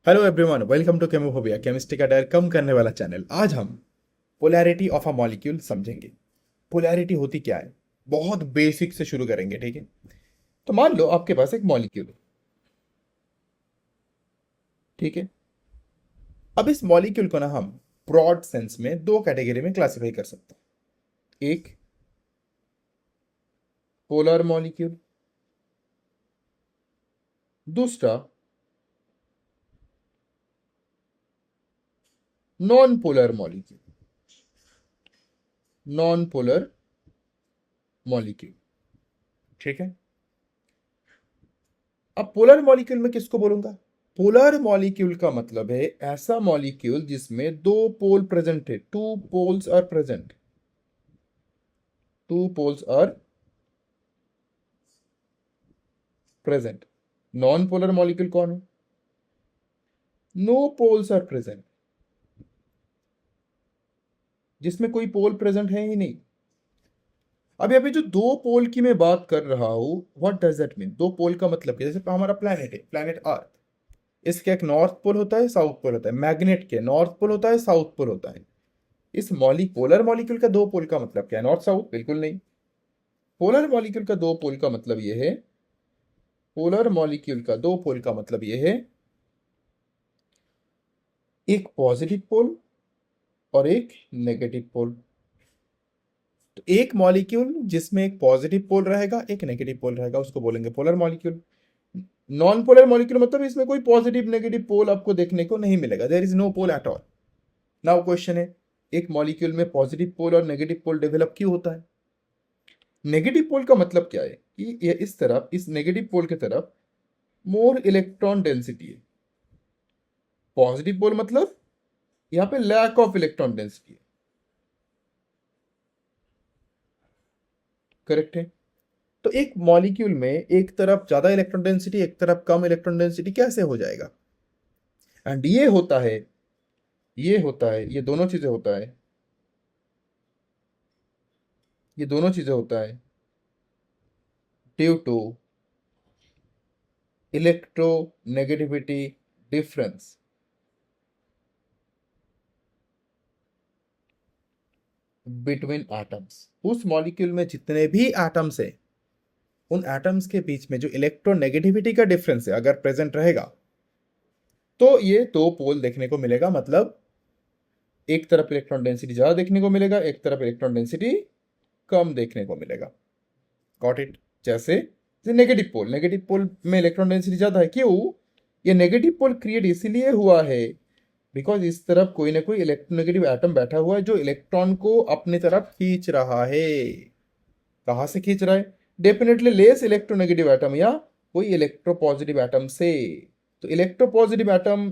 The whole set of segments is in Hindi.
Hello everyone, welcome to Chemophobia, chemistry का डर कम करने वाला चैनल। आज हम पोलैरिटी ऑफ अ मॉलिक्यूल समझेंगे। पोलैरिटी होती क्या है, बहुत बेसिक से शुरू करेंगे, ठीक है। तो मान लो आपके पास एक मॉलिक्यूल है, ठीक है। अब इस मॉलिक्यूल को ना हम ब्रॉड सेंस में दो कैटेगरी में क्लासिफाई कर सकते हैं। एक पोलर मॉलिक्यूल, दूसरा non polar molecule. Non polar molecule, ठीक है। अब पोलर मॉलिक्यूल में किसको बोलूंगा? पोलर मॉलिक्यूल का मतलब है ऐसा मॉलिक्यूल जिसमें दो पोल प्रेजेंट है, two poles are present. Two poles are present. Non polar molecule कौन है? नो पोल्स आर प्रेजेंट, जिसमें कोई पोल प्रेजेंट है ही नहीं। अब यहाँ पे जो दो पोल की मैं बात कर रहा हूं, व्हाट डज दैट मीन? दो पोल का मतलब क्या? जैसे हमारा प्लैनेट है, प्लैनेट अर्थ। इसके एक नॉर्थ पोल होता है, साउथ पोल होता है। मैग्नेट के नॉर्थ पोल होता है, साउथ पोल होता है। इस पोलर मॉलिक्यूल का दो पोल का मतलब क्या है? North south? बिल्कुल नहीं। पोलर मॉलिक्यूल का दो पोल का मतलब यह है, पोलर मॉलिक्यूल का दो पोल का मतलब यह है, एक पॉजिटिव पोल और एक नेगेटिव पोल। तो एक मॉलिक्यूल जिसमें एक पॉजिटिव पोल रहेगा, एक नेगेटिव पोल रहेगा, उसको बोलेंगे polar molecule. Non polar molecule मतलब इसमें कोई पॉजिटिव नेगेटिव पोल आपको देखने को नहीं मिलेगा, there is no pole at all. Now question है, एक मॉलिक्यूल में पॉजिटिव पोल और नेगेटिव पोल डेवलप क्यों होता है? नेगेटिव पोल का मतलब क्या है कि ये इस तरफ, इस नेगेटिव पोल की तरफ मोर इलेक्ट्रॉन डेंसिटी है। पॉजिटिव पोल मतलब यहां पे लैक ऑफ इलेक्ट्रॉन डेंसिटी है। करेक्ट है। तो एक मॉलिक्यूल में एक तरफ ज्यादा इलेक्ट्रॉन डेंसिटी, एक तरफ कम इलेक्ट्रॉन डेंसिटी कैसे हो जाएगा? एंड ये होता है, ये दोनों चीजें होता है, ये दोनों चीजें होता है due to electronegativity difference between atoms. उस मॉलिक्यूल में जितने भी एटम्स है, उन एटम्स के बीच में जो इलेक्ट्रोनेगेटिविटी का डिफरेंस है अगर प्रेजेंट रहेगा, तो ये दो पोल देखने को मिलेगा। मतलब एक तरफ इलेक्ट्रॉन डेंसिटी ज्यादा देखने को मिलेगा, एक तरफ इलेक्ट्रॉन डेंसिटी कम देखने को मिलेगा। Got it? जैसे नेगेटिव पोल में इलेक्ट्रॉन डेंसिटी ज्यादा है। क्यों? ये नेगेटिव पोल क्रिएट इसीलिए हुआ है बिकॉज इस तरफ कोई ना कोई इलेक्ट्रोनेगेटिव एटम बैठा हुआ है जो इलेक्ट्रॉन को अपनी तरफ खींच रहा है। कहां से खींच रहा है? डेफिनेटली लेस इलेक्ट्रोनेगेटिव एटम या कोई इलेक्ट्रोपॉजिटिव एटम से। तो इलेक्ट्रोपॉजिटिव एटम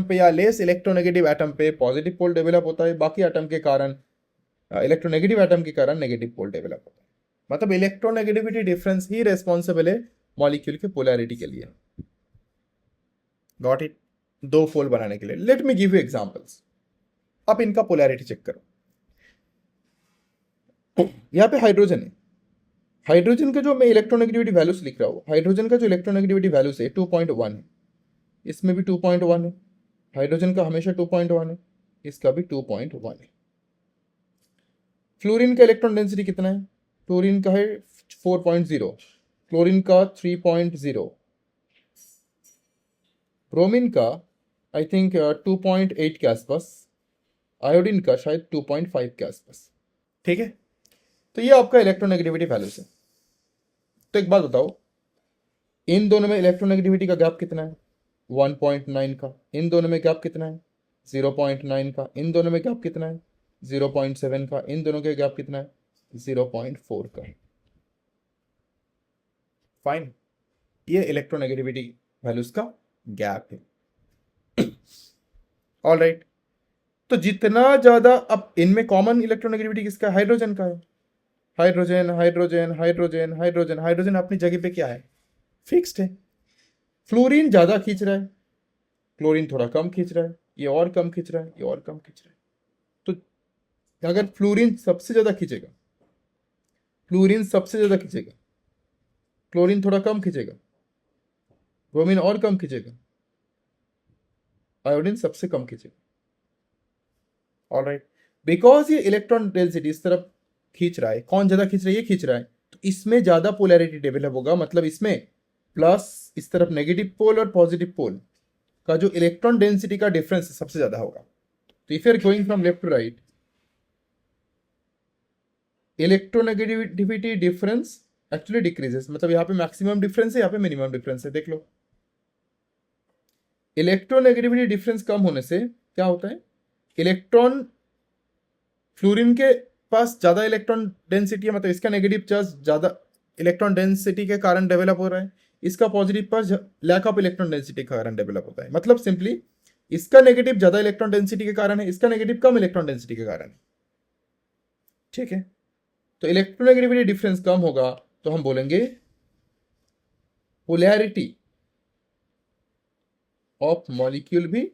पे या लेस इलेक्ट्रोनेगेटिव एटम पे पॉजिटिव पोल डेवलप होता है, बाकी एटम के कारण, इलेक्ट्रोनेगेटिव एटम के कारण नेगेटिव पोल डेवलप होता है। मतलब इलेक्ट्रोनेगेटिविटी डिफरेंस ही रेस्पॉन्सिबल है मॉलिक्यूल की पोलैरिटी के लिए। Got it? दो पोल बनाने के लिए। Let me give you examples. अब इनका पोलैरिटी चेक करो। यहाँ पे हाइड्रोजन है। हाइड्रोजन का जो मैं इलेक्ट्रोनेगेटिविटी वैल्यूज लिख रहा हूँ, हाइड्रोजन का जो इलेक्ट्रोनेगेटिविटी वैल्यूज है 2.1 है। इसमें भी 2.1 है। हाइड्रोजन का हमेशा 2.1 है, इसका भी 2.1 है। फ्लोरीन का इलेक्ट्रॉन डेंसिटी कितना है? फ्लोरीन का है 4.0, क्लोरीन का 3.0, ब्रोमीन का आई थिंक 2.8 के आसपास, आयोडीन का शायद 2.5 के आसपास। ठीक है। तो ये आपका इलेक्ट्रोनेगेटिविटी वैल्यूज है। तो एक बात बताओ, इन दोनों में इलेक्ट्रोनेगेटिविटी का गैप कितना है? 1.9 का। इन दोनों में गैप कितना है? 0.9 का। इन दोनों में गैप कितना है? 0.7 का। इन दोनों के गैप कितना है? 0.4 का। फाइन, ये इलेक्ट्रोनेगेटिविटी वैल्यूज का गैप है। All right. तो जितना ज्यादा, अब इनमें कॉमन इलेक्ट्रोनेगेटिविटी किसका? हाइड्रोजन का है। Hydrogen hydrogen hydrogen hydrogen hydrogen अपनी जगह पे क्या है? फिक्स्ड है। फ्लोरीन ज्यादा खींच रहा है, क्लोरीन थोड़ा कम खींच रहा है, ये और कम खींच रहा है, ये और कम खींच रहा है। तो अगर फ्लोरीन सबसे ज्यादा खींचेगा, फ्लोरीन सबसे ज्यादा खींचेगा, क्लोरीन थोड़ा कम खींचेगा, ब्रोमीन और कम खींचेगा, आयोडीन सबसे कम खींचेगा। ऑलराइट, बिकॉज ये इलेक्ट्रॉन डेंसिटी इस तरफ खींच रहा है, कौन ज्यादा खींच रहा है, ये खींच रहा है, तो इसमें ज्यादा पोलैरिटी डेवलप होगा, मतलब इसमें प्लस इस तरफ नेगेटिव पोल और पॉजिटिव पोल का जो इलेक्ट्रॉन डेंसिटी का डिफरेंस सबसे ज्यादा होगा। तो if you are going from left to right, electronegativity difference actually decreases, मतलब यहाँ पे मैक्सिमम डिफरेंस है, यहाँ पे मिनिमम डिफरेंस है। देख लो, इलेक्ट्रोनेगेटिविटी डिफरेंस कम होने से क्या होता है, इलेक्ट्रॉन, फ्लोरीन के पास ज्यादा इलेक्ट्रॉन डेंसिटी है, मतलब इसका नेगेटिव चार्ज ज्यादा इलेक्ट्रॉन डेंसिटी के कारण डेवलप हो रहा है, इसका positive charge lack of electron density के कारण डेवलप होता है। मतलब सिंपली इसका नेगेटिव ज्यादा इलेक्ट्रॉन डेंसिटी के कारण है, इसका नेगेटिव कम इलेक्ट्रॉन डेंसिटी के कारण है। ठीक है, तो इलेक्ट्रोनेगेटिविटी डिफरेंस कम होगा तो हम बोलेंगे पोलैरिटी ऑफ मॉलिक्यूल भी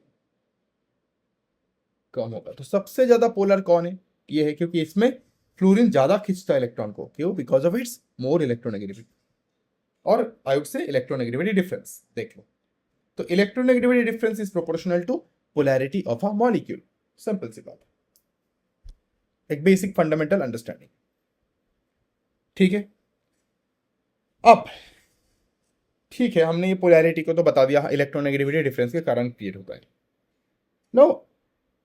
कम होगा। तो सबसे ज्यादा पोलर कौन है, ये है, क्योंकि इसमें फ्लोरीन ज्यादा खींचता है इलेक्ट्रॉन को, क्यों, because of its more electronegativity, और I would say electronegativity difference. देख लो, तो electronegativity difference is proportional to polarity of a molecule. Simple सी बात, एक बेसिक फंडामेंटल अंडरस्टैंडिंग। ठीक है, अब ठीक है, हमने ये पोलैरिटी को तो बता दिया, इलेक्ट्रोनेगेटिविटी डिफरेंस के कारण क्रिएट होता है। नो,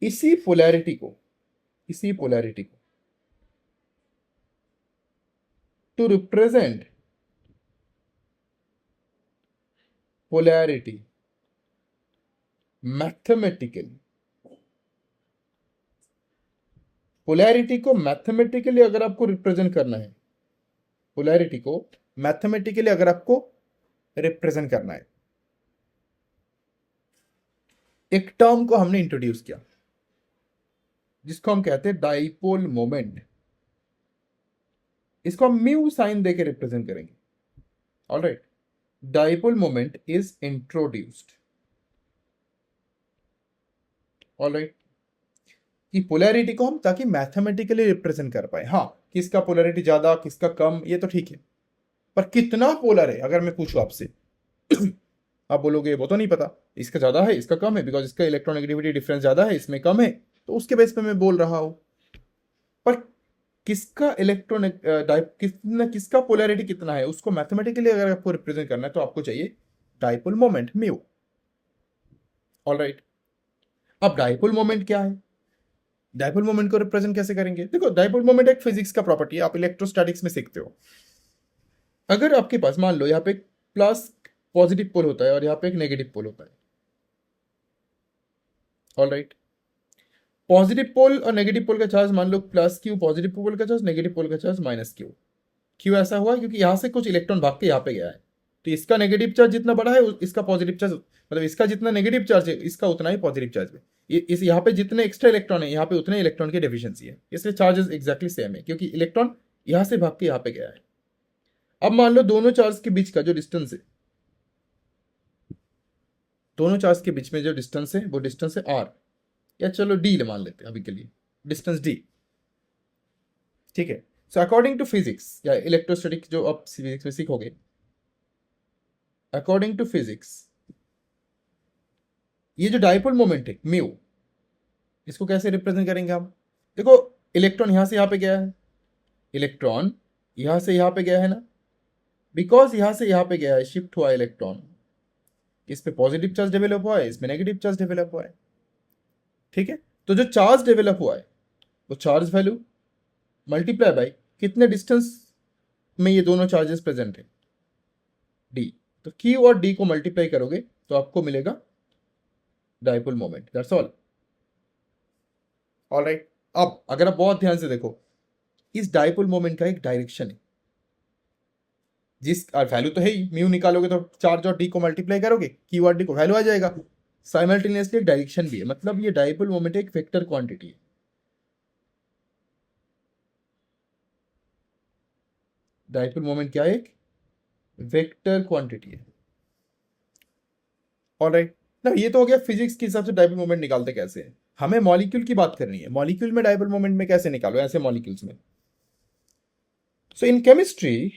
इसी पोलैरिटी को to represent polarity mathematically, polarity को मैथमेटिकली अगर आपको रिप्रेजेंट करना है, पोलैरिटी को मैथमेटिकली अगर आपको रिप्रेजेंट करना है, एक टर्म को हमने इंट्रोड्यूस किया जिसको हम कहते हैं डाइपोल मोमेंट। इसको हम म्यू साइन देके रिप्रेजेंट करेंगे। Alright, dipole moment is introduced. Alright, कि पोलैरिटी को हम ताकि मैथमेटिकली रिप्रेजेंट कर पाए। हाँ, किसका पोलैरिटी ज्यादा किसका कम ये तो ठीक है, पर कितना पोलर है अगर मैं पूछूं आपसे आप बोलोगे वो तो नहीं पता, इसका ज्यादा है इसका कम है, बिकॉज इसका इलेक्ट्रोनेगेटिविटी डिफरेंस ज्यादा है इसमें कम है, तो उसके बेस पे मैं बोल रहा हूं। पर किसका इलेक्ट्रॉन किसका पोलैरिटी कितना है उसको मैथमेटिकली अगर आपको रिप्रेजेंट करना है तो आपको चाहिए डाइपोल मोमेंट म्यू। ऑलराइट, अब डाइपोल मोमेंट क्या है, डाइपोल मोमेंट को रिप्रेजेंट कैसे करेंगे। देखो, डाइपोल मोमेंट एक फिजिक्स का प्रॉपर्टी है, आप इलेक्ट्रोस्टैटिक्स में सीखते हो। अगर आपके पास मान लो यहाँ पे एक प्लस पॉजिटिव पोल होता है और यहाँ पे एक नेगेटिव पोल होता है। ऑलराइट, पॉजिटिव पोल और नेगेटिव पोल का चार्ज मान लो प्लस क्यू पॉजिटिव पोल का चार्ज, नेगेटिव पोल का चार्ज माइनस क्यू। क्यों ऐसा हुआ, क्योंकि यहां से कुछ इलेक्ट्रॉन भाग के यहाँ पे गया है, तो इसका नेगेटिव चार्ज जितना बड़ा है इसका पॉजिटिव चार्ज, मतलब इसका जितना नेगेटिव चार्ज है इसका उतना ही पॉजिटिव चार्ज है। इस यहाँ पे जितने एक्स्ट्रा इलेक्ट्रॉन है यहाँ पे उतने इलेक्ट्रॉन की डेफिशिएंसी है, इसलिए चार्जेस एक्जैक्टली सेम है, क्योंकि इलेक्ट्रॉन यहाँ से भाग के यहाँ पे गया है। अब मान लो दोनों चार्ज के बीच का जो डिस्टेंस है, दोनों चार्ज के बीच में जो डिस्टेंस है वो डिस्टेंस है आर, या चलो डी मान लेते हैं अभी के लिए, डिस्टेंस डी। ठीक है, सो अकॉर्डिंग टू फिजिक्स या इलेक्ट्रोस्टैटिक जो आप फिजिक्स में सीखोगे, अकॉर्डिंग टू फिजिक्स ये जो डाइपोल मोमेंट है म्यू, इसको कैसे रिप्रेजेंट करेंगे हम। देखो, इलेक्ट्रॉन यहां से यहां पे गया है, इलेक्ट्रॉन यहां से यहां पे गया है ना, बिकॉज यहां से यहां पे गया है, शिफ्ट हुआ इलेक्ट्रॉन, इस पे पॉजिटिव चार्ज डेवलप हुआ है, इसमें नेगेटिव चार्ज डेवलप हुआ है। ठीक है, तो जो चार्ज डेवलप हुआ है वो चार्ज वैल्यू मल्टीप्लाई बाय कितने डिस्टेंस में ये दोनों चार्जेस प्रेजेंट है, डी। तो क्यू और डी को मल्टीप्लाई करोगे तो आपको मिलेगा dipole moment, that's all. Alright, अब अगर आप बहुत ध्यान से देखो, इस डाइपोल मोमेंट का एक डायरेक्शन है, जिस वैल्यू तो है ही, म्यू निकालोगे तो चार्ज और डी को मल्टीप्लाई करोगे, क्यू और डी को वैल्यू आ जाएगा, साइमल्टेनियसली एक डायरेक्शन भी है, मतलब ये डाइपोल मोमेंट एक वेक्टर क्वांटिटी है। डाइपोल मोमेंट क्या है, एक वेक्टर क्वांटिटी है। ऑलराइट, ना ये तो हो गया फिजिक्स के हिसाब से डाइपोल मोमेंट निकालते कैसे हैं। हमें मॉलिक्यूल की बात करनी है, मॉलिक्यूल में डाइपोल मोमेंट में कैसे निकालो ऐसे मॉलिक्यूल्स में। सो इन केमिस्ट्री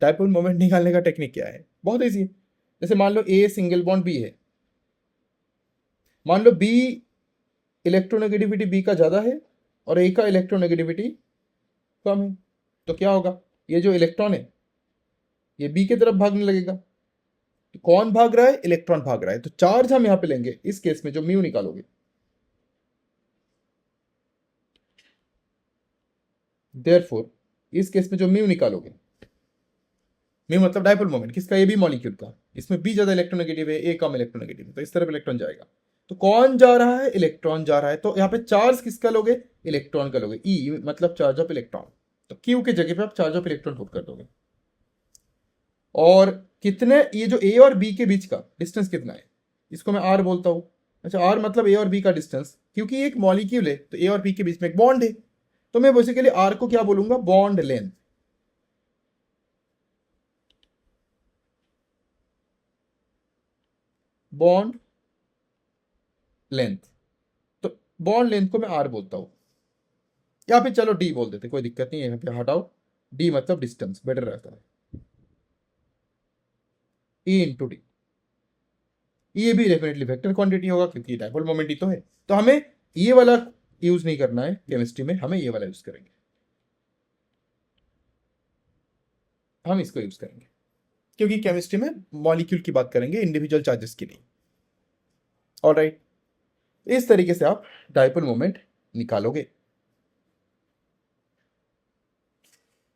डायपोल मोमेंट निकालने का टेक्निक क्या है? बहुत ईजी है। जैसे मान लो ए सिंगल बॉन्ड बी है, मान लो बी इलेक्ट्रोनेगेटिविटी बी का ज़्यादा है और ए का इलेक्ट्रोनेगेटिविटी कम है, तो क्या होगा? ये जो इलेक्ट्रॉन है ये बी की तरफ भागने लगेगा। तो कौन भाग रहा है? इलेक्ट्रॉन भाग रहा है। तो चार्ज हम यहां पे लेंगे इस केस में, जो म्यू निकालोगे, देयरफॉर इस केस में जो म्यू निकालोगे, म्यू मतलब डायपोल मोमेंट किसका? ये भी मॉलिक्यूल का, इसमें बी ज्यादा इलेक्ट्रोनेगेटिव है, ए कम इलेक्ट्रोनेगेटिव है, तो इस तरफ इलेक्ट्रॉन जाएगा। तो कौन जा रहा है? इलेक्ट्रॉन जा रहा है। तो यहाँ पे चार्ज किसका लोगे? इलेक्ट्रॉन का लोगे। ई मतलब चार्ज ऑफ इलेक्ट्रॉन, तो क्यू की जगह पे आप चार्ज ऑफ इलेक्ट्रॉन पुट कर दोगे। और कितने, ये जो ए और बी के बीच का डिस्टेंस कितना है, इसको मैं आर बोलता हूं। अच्छा, आर मतलब ए और बी का डिस्टेंस, क्योंकि एक मॉलिक्यूल है तो ए और बी के बीच में एक बॉन्ड है, तो मैं बेसिकली आर को क्या बोलूंगा? Bond length. बॉन्ड लेंथ, तो बॉन्ड लेंथ को मैं आर बोलता हूं। यहाँ पे चलो डी बोल देते, कोई दिक्कत नहीं है, यहाँ पे हटाओ। डी मतलब डिस्टेंस, बेटर रहता है। ई इंटू डी, ये भी डेफिनेटली वेक्टर क्वांटिटी होगा क्योंकि डायपोल मोमेंट ही तो है। तो हमें ये वाला यूज नहीं करना है केमिस्ट्री में, हमें ये वाला यूज करेंगे, हम इसको यूज करेंगे क्योंकि केमिस्ट्री में मॉलिक्यूल की बात करेंगे, इंडिविजुअल चार्जेस की नहीं। ऑलराइट, इस तरीके से आप डायपोल मोमेंट निकालोगे।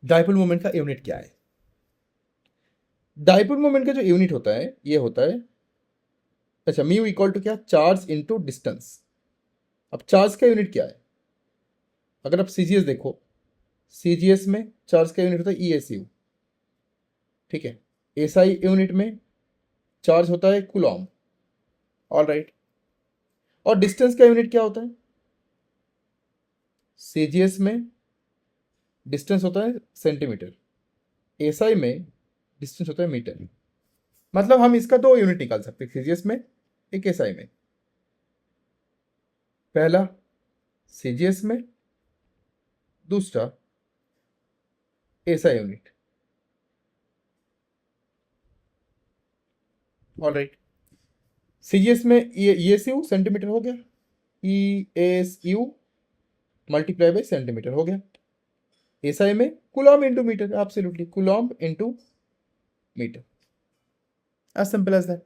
डायपोल मोमेंट का यूनिट क्या है? डायपोल मोमेंट का जो यूनिट होता है ये होता है, अच्छा, म्यू इक्वल टू क्या? Charge into distance. अब चार्ज का यूनिट क्या है? अगर आप सीजीएस देखो, सीजीएस में चार्ज का यूनिट होता है ईएसयू, ठीक है। एसआई यूनिट में चार्ज होता है कूलॉम। ऑलराइट, और डिस्टेंस का यूनिट क्या होता है? सीजीएस में डिस्टेंस होता है सेंटीमीटर, एसआई में डिस्टेंस होता है मीटर। मतलब हम इसका दो यूनिट निकाल सकते हैं, सीजीएस में, एक एसआई में। पहला सीजीएस में, दूसरा एसआई यूनिट। ऑलराइट, सीजीएस में ये ईएसयू सेंटीमीटर हो गया, ईएसयू मल्टीप्लाई बाय सेंटीमीटर हो गया। एसआई में coulomb into metre, absolutely coulomb into metre, as simple as that.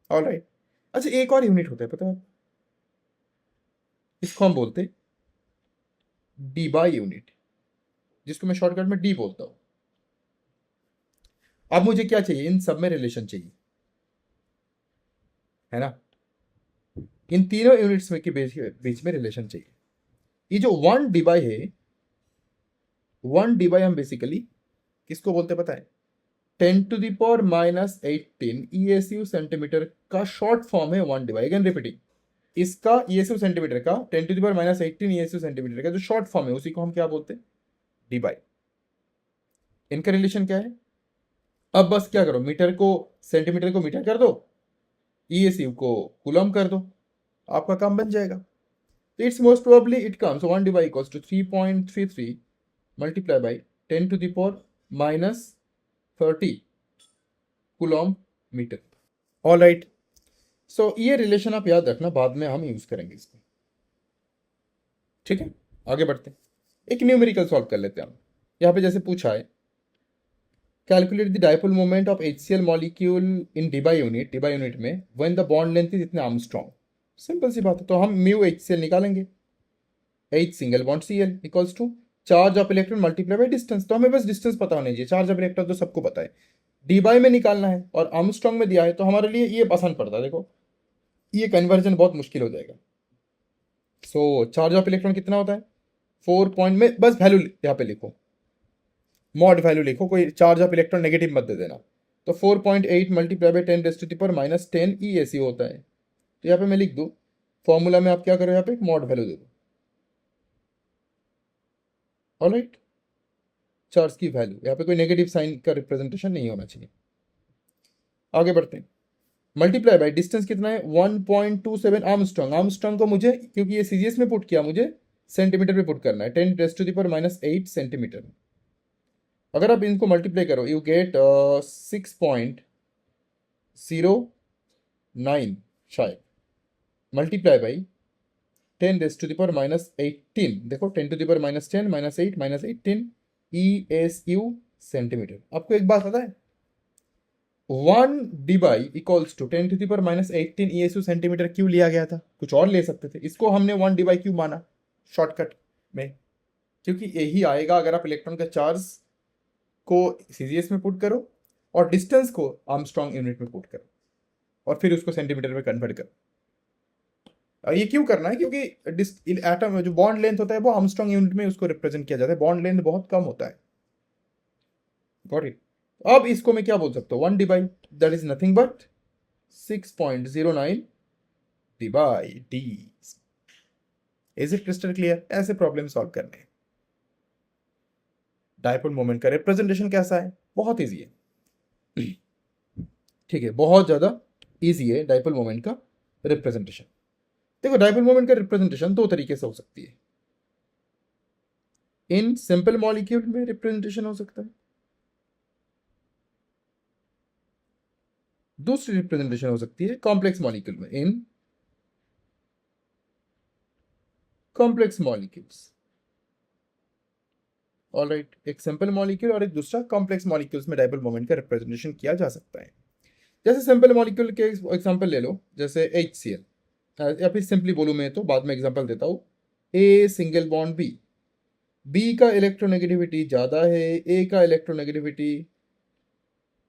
Alright, अच्छा, एक और यूनिट होता है पता है, इसको हम बोलते हैं डी बाई यूनिट, जिसको मैं शॉर्टकट में डी बोलता हूं। अब मुझे क्या चाहिए? इन सब में रिलेशन चाहिए, है ना। इन तीनों यूनिट्स में के बीच में रिलेशन चाहिए। ये जो वन डी बाई है, वन डी बाई हम बेसिकली किसको बोलते हैं पता है? 10⁻⁻18 ईएसयू सेंटीमीटर का शॉर्ट फॉर्म है one D by. Again repeating, इसका ईएसयू सेंटीमीटर का 10⁻⁻18 ईएसयू सेंटीमीटर का जो शॉर्ट फॉर्म है उसी को हम क्या बोलते हैं? D by. इनका रिलेशन क्या है? अब बस क्या करो, मीटर को, सेंटीमीटर को मीटर कर दो, ईएसयू को कूलम कर दो, आपका काम बन जाएगा। तो it's most probably it comes 1 D by equals to 3.33 multiply by 10⁻⁻30 coulomb metre. Alright, so ये रिलेशन आप याद रखना, बाद में हम यूज करेंगे इसको, ठीक है। आगे बढ़ते हैं, एक न्यूमेरिकल सॉल्व कर लेते हैं हम। यहाँ पे जैसे पूछा है, calculate the dipole moment of HCl molecule in D by unit, D by unit में when the bond length is इतने आर्मस्ट्रॉन्ग। सिंपल सी बात है, तो हम म्यू HCl निकालेंगे, H single bond Cl equals to charge of electron multiply by distance. तो हमें बस डिस्टेंस पता होना चाहिए, चार्ज ऑफ इलेक्ट्रॉन तो सबको पता है, डी बाई में निकालना है और आर्मस्ट्रॉन्ग में दिया है, तो हमारे लिए ये आसान पड़ता है। देखो, ये कन्वर्जन बहुत मुश्किल हो जाएगा। सो चार्ज ऑफ इलेक्ट्रॉन कितना होता है? 4 पॉइंट में, बस वैल्यू यहाँ पे लिखो, मॉड वैल्यू लिखो, कोई चार्ज ऑफ इलेक्ट्रॉन नेगेटिव मत दे देना। तो 4.8 मल्टीप्लाई बाई 10⁻⁻10 ESE होता है। तो यहाँ पे मैं लिख दूँ, फॉर्मूला में आप क्या करो, यहाँ पे एक मॉड वैल्यू दे दो। ऑलराइट, चार्ज की वैल्यू, यहाँ पे कोई नेगेटिव साइन का रिप्रेजेंटेशन नहीं होना चाहिए। आगे बढ़ते हैं, मल्टीप्लाई बाई डिस्टेंस कितना है? 1.27 आर्मस्ट्रॉन्ग। आर्मस्ट्रॉन्ग को मुझे, क्योंकि ये सीजीएस में पुट किया, मुझे सेंटीमीटर में पुट करना है, 10⁻⁸ सेंटीमीटर। अगर आप इनको मल्टीप्लाई करो यू गेट 6.09 शायद, मल्टीप्लाई बाई 10⁻⁻18। देखो 10⁻10 -8 -18 ESU सेंटीमीटर। आपको एक बात पता है, 1 dBi equals to 10⁻18 ESU centimetre क्यों लिया गया था? कुछ और ले सकते थे, इसको हमने 1 dBi क्यों माना शॉर्टकट में? क्योंकि यही आएगा अगर आप इलेक्ट्रॉन का चार्ज को सीजीएस में पुट करो और डिस्टेंस को आर्मस्ट्रॉन्ग यूनिट में पुट करो और फिर उसको सेंटीमीटर में कन्वर्ट करो। और ये क्यों करना है? क्योंकि एटम जो बॉन्ड लेंथ होता है वो आर्मस्ट्रॉन्ग यूनिट में उसको रिप्रेजेंट किया जाता है, बॉन्ड लेंथ बहुत कम होता है। Got it? अब इसको मैं क्या बोल सकता हूँ, 1 dBi, that is nothing but 6.09 dBi d। Is it crystal clear? ऐसे प्रॉब्लम सॉल्व करने हैं। डायपोल मोमेंट का रिप्रेजेंटेशन कैसा है? बहुत इजी है, ठीक है, बहुत ज्यादा इजी है डायपोल मोमेंट का रिप्रेजेंटेशन। देखो डायपोल मोमेंट का रिप्रेजेंटेशन दो तरीके से हो सकती है। इन सिंपल मॉलिक्यूल में रिप्रेजेंटेशन हो सकता है, दूसरी रिप्रेजेंटेशन हो सकती है कॉम्प्लेक्स मॉलिक्यूल में, इन कॉम्प्लेक्स मॉलिक्यूल्स। ऑलराइट, एक सिंपल मॉलिक्यूल और एक दूसरा कॉम्प्लेक्स मॉलिक्यूल्स में डायपोल मोमेंट का रिप्रेजेंटेशन किया जा सकता है। जैसे सिंपल मॉलिक्यूल के एग्जांपल ले लो, जैसे HCl, या फिर सिंपली बोलूं मैं तो बाद में एग्जांपल देता हूं, A सिंगल बॉन्ड B का इलेक्ट्रोनेगेटिविटी ज्यादा है, A का इलेक्ट्रोनेगेटिविटी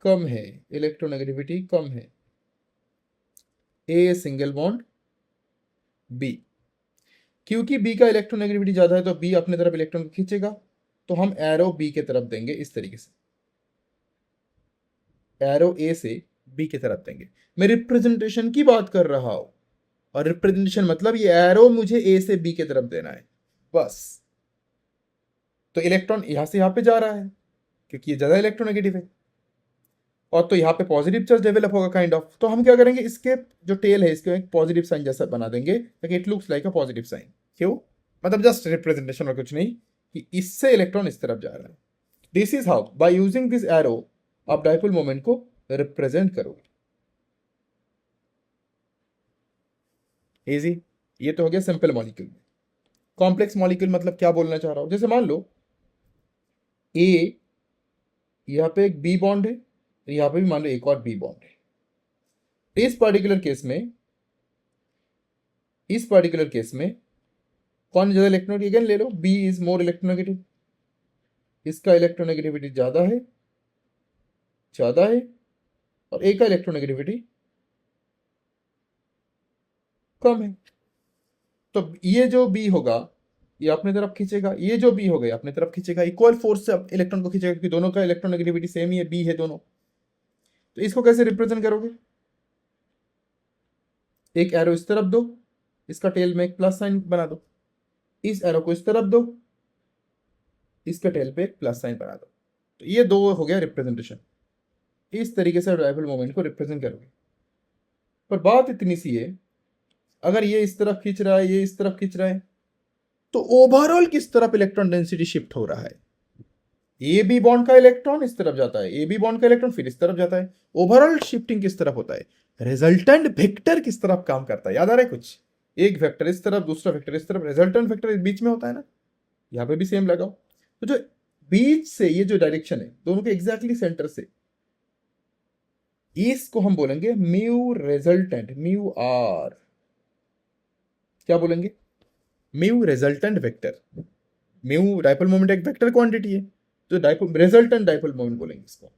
कम है, इलेक्ट्रोनेगेटिविटी कम है, A सिंगल बॉन्ड B। क्योंकि B का इलेक्ट्रोनेगेटिविटी ज्यादा है तो B अपने तरफ इलेक्ट्रॉन को खींचेगा, तो हम एरो B के तरफ देंगे इस तरीके से, एरो A से B की तरफ देंगे। मैं रिप्रेजेंटेशन की बात कर रहा हूं, और रिप्रेजेंटेशन मतलब ये एरो मुझे A से B की तरफ देना है बस। तो इलेक्ट्रॉन यहां से यहां पे जा रहा है क्योंकि ये ज्यादा इलेक्ट्रोनेगेटिव है, और तो यहाँ पे पॉजिटिव चार्ज डेवलप होगा काइंड ऑफ। तो हम क्या करेंगे, इसके जो टेल है इसको एक पॉजिटिव साइन जैसा बना देंगे ताकि it looks like a positive sign. क्यों? मतलब जस्ट रिप्रेजेंटेशन और कुछ नहीं, कि इससे इलेक्ट्रॉन इस तरफ जा रहा है। This is how by using this arrow आप डायपोल मोमेंट को रिप्रेजेंट करोगे। इजी। ये तो हो गया सिंपल मॉलिक्यूल में। कॉम्प्लेक्स मॉलिक्यूल मतलब क्या बोलना चाह रहा हूं, जैसे मान लो ए, यहाँ पे एक बी बॉन्ड है, यहाँ पे भी मान लो एक और बी बॉन्ड है। इस पर्टिकुलर केस में कौन ज्यादा इलेक्ट्रोनेगेटिव? अगेन ले लो, बी इज मोर इलेक्ट्रोनेगेटिव, इसका इलेक्ट्रोनेगेटिविटी ज्यादा है, और ए का इलेक्ट्रोनेगेटिविटी कम है। तो ये जो बी होगा ये अपने तरफ खींचेगा, ये जो बी होगा अपने तरफ खींचेगा, इक्वल फोर्स से इलेक्ट्रॉन को खींचेगा क्योंकि दोनों का इलेक्ट्रोनेगेटिविटी सेम ही है, बी है दोनों। तो इसको कैसे रिप्रेजेंट करोगे? एक एरो इस तरफ दो, इसका टेल में एक प्लस साइन बना दो, इस एरो को इस तरफ दो, इसके टेल पे एक प्लस साइन बना दो। तो ये दो हो गया रिप्रेजेंटेशन। इस तरीके से डायपोल मोमेंट को रिप्रेजेंट करोगे। पर बात इतनी सी है, अगर ये इस तरफ खींच रहा है, ये इस तरफ खींच रहा है, तो ओवरऑल किस तरफ इलेक्ट्रॉन डेंसिटी शिफ्ट हो रहा है? ए बी बॉन्ड का इलेक्ट्रॉन इस तरफ जाता है, ए बी बॉन्ड का इलेक्ट्रॉन फिर इस तरफ जाता है। ओवरऑल शिफ्टिंग किस तरफ होता है? रिजल्टेंट वेक्टर किस तरफ काम करता है? याद आ रहा है कुछ? एक वेक्टर इस तरफ, दूसरा वेक्टर इस तरफ, रिजल्टेंट वेक्टर बीच में होता है ना। यहाँ पे भी सेम लगाओ। तो जो बीच से ये जो डायरेक्शन है दोनों के एग्जैक्टली सेंटर से, इसको हम बोलेंगे म्यू रिजल्टेंट, म्यू आर। क्या बोलेंगे? Mu resultant vector. Mu dipole moment एक वेक्टर क्वांटिटी है, तो डायपोल रिजल्टेंट डायपोल मोमेंट बोलेंगे इसको।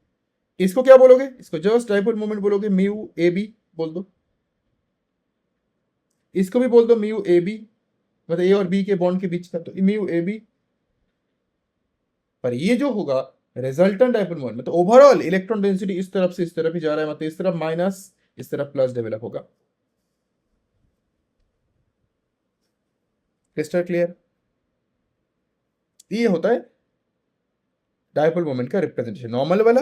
इसको क्या बोलोगे? इसको जस्ट डायपोल मोमेंट बोलोगे, म्यू ए बी बोल दो। इसको भी बोल दो म्यू ए बी, मतलब ए और बी के बॉन्ड के बीच का, तो म्यू ए बी। पर ये जो होगा रिजल्टेंट डायपोल मोमेंट, मतलब ओवरऑल इलेक्ट्रॉन डेंसिटी इस तरफ से इस तरफ ही जा रहा है, मतलब इस तरफ माइनस, इस तरफ प्लस डेवलप होगा। Crystal clear? ये होता है डायपोल मोमेंट का रिप्रेजेंटेशन, नॉर्मल वाला,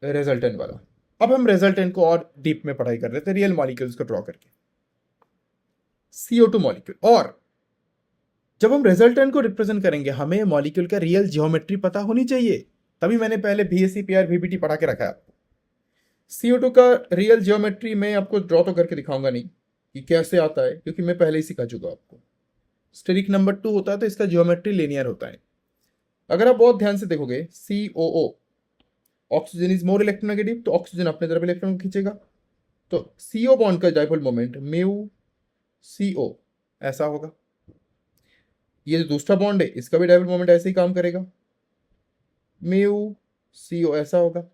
रिजल्टेंट वाला। अब हम रिजल्टेंट को और डीप में पढ़ाई कर रहे थे, रियल मॉलिक्यूल्स को ड्रॉ करके, CO2 मॉलिक्यूल। और जब हम रिजल्टेंट को रिप्रेजेंट करेंगे हमें मॉलिक्यूल का रियल ज्योमेट्री पता होनी चाहिए। तभी मैंने पहले VSE PR VBT पढ़ा के रखा है आपको। CO2 का रियल जियोमेट्री मैं आपको ड्रॉ तो करके दिखाऊंगा नहीं कि कैसे आता है, क्योंकि मैं पहले ही सिखा चुका आपको। स्टेरिक नंबर 2 होता है तो इसका जियोमेट्री लीनियर होता है। अगर आप बहुत ध्यान से देखोगे, COO oxygen is more electronegative, तो ऑक्सीजन अपने तरफ इलेक्ट्रॉन खींचेगा, तो CO बॉन्ड का डाइपोल मोमेंट म्यू CO ऐसा होगा। ये जो दूसरा बॉन्ड है इसका भी डाइपोल मोमेंट ऐसे ही काम करेगा, म्यू CO ऐसा होगा।